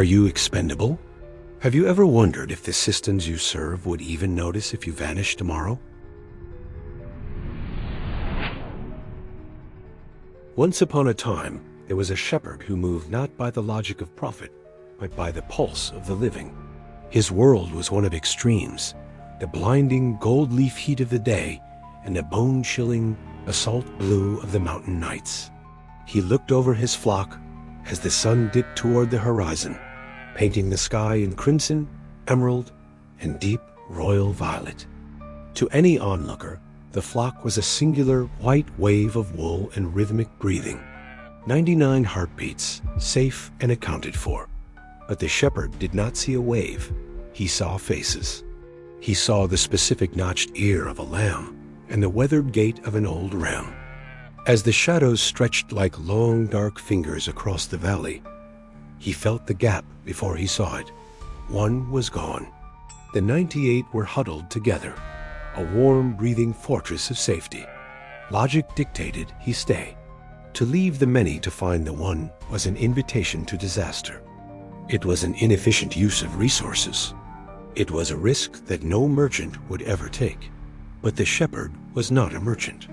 Are you expendable? Have you ever wondered if the systems you serve would even notice if you vanished tomorrow? Once upon a time, there was a shepherd who moved not by the logic of profit, but by the pulse of the living. His world was one of extremes, the blinding gold leaf heat of the day and the bone-chilling assault blue of the mountain nights. He looked over his flock as the sun dipped toward the horizon, painting the sky in crimson, emerald, and deep royal violet. To any onlooker, the flock was a singular white wave of wool and rhythmic breathing. 99 heartbeats, safe and accounted for. But the shepherd did not see a wave. He saw faces. He saw the specific notched ear of a lamb and the weathered gait of an old ram. As the shadows stretched like long dark fingers across the valley, he felt the gap before he saw it. One was gone. The 98 were huddled together, a warm, breathing fortress of safety. Logic dictated he stay. To leave the many to find the one was an invitation to disaster. It was an inefficient use of resources. It was a risk that no merchant would ever take. But the shepherd was not a merchant.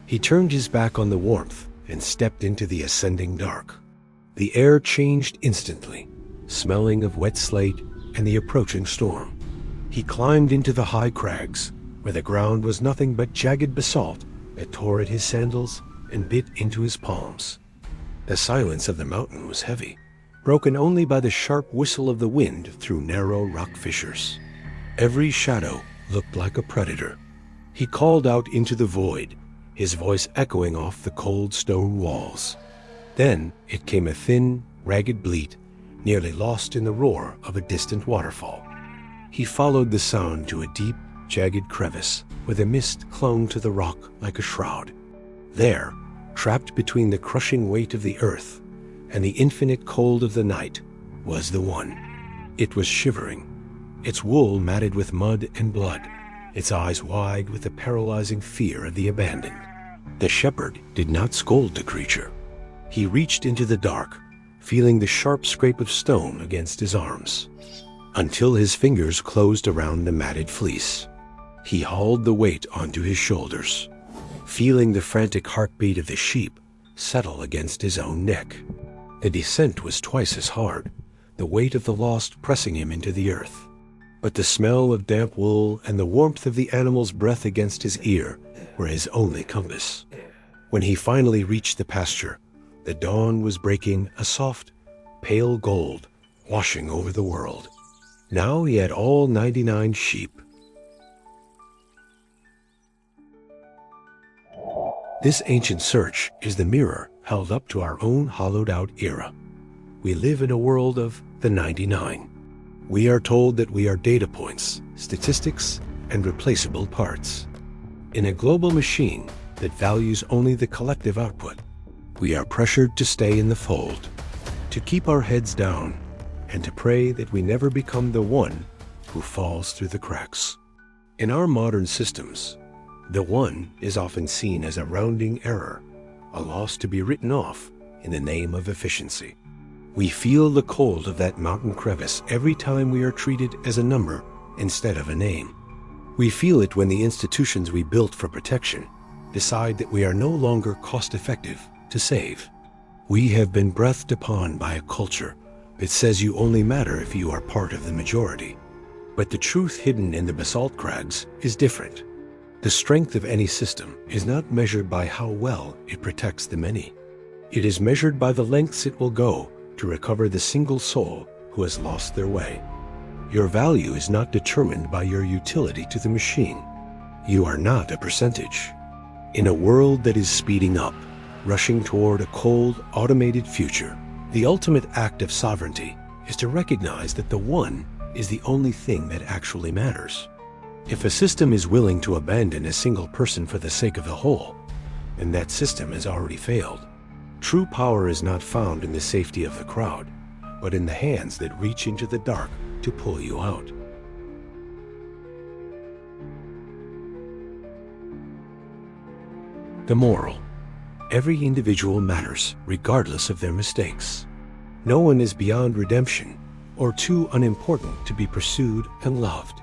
He turned his back on the warmth and stepped into the ascending dark. The air changed instantly, smelling of wet slate and the approaching storm. He climbed into the high crags, where the ground was nothing but jagged basalt that tore at his sandals and bit into his palms. The silence of the mountain was heavy, broken only by the sharp whistle of the wind through narrow rock fissures. Every shadow looked like a predator. He called out into the void, his voice echoing off the cold stone walls. Then it came a thin, ragged bleat, nearly lost in the roar of a distant waterfall. He followed the sound to a deep, jagged crevice where the mist clung to the rock like a shroud. There, trapped between the crushing weight of the earth and the infinite cold of the night, was the one. It was shivering, its wool matted with mud and blood, its eyes wide with the paralyzing fear of the abandoned. The shepherd did not scold the creature. He reached into the dark, feeling the sharp scrape of stone against his arms, until his fingers closed around the matted fleece. He hauled the weight onto his shoulders, feeling the frantic heartbeat of the sheep settle against his own neck. The descent was twice as hard, the weight of the lost pressing him into the earth. But the smell of damp wool and the warmth of the animal's breath against his ear were his only compass. When he finally reached the pasture, the dawn was breaking a soft, pale gold, washing over the world. Now he had all 99 sheep. This ancient search is the mirror held up to our own hollowed-out era. We live in a world of the 99. We are told that we are data points, statistics, and replaceable parts. In a global machine that values only the collective output, we are pressured to stay in the fold, to keep our heads down, and to pray that we never become the one who falls through the cracks. In our modern systems, the one is often seen as a rounding error, a loss to be written off in the name of efficiency. We feel the cold of that mountain crevice every time we are treated as a number instead of a name. We feel it when the institutions we built for protection decide that we are no longer cost-effective to save. We have been breathed upon by a culture that says you only matter if you are part of the majority. But the truth hidden in the basalt crags is different. The strength of any system is not measured by how well it protects the many. It is measured by the lengths it will go to recover the single soul who has lost their way. Your value is not determined by your utility to the machine. You are not a percentage. In a world that is speeding up, rushing toward a cold, automated future, the ultimate act of sovereignty is to recognize that the one is the only thing that actually matters. If a system is willing to abandon a single person for the sake of the whole, then that system has already failed. True power is not found in the safety of the crowd, but in the hands that reach into the dark to pull you out. The moral: every individual matters, regardless of their mistakes. No one is beyond redemption, or too unimportant to be pursued and loved.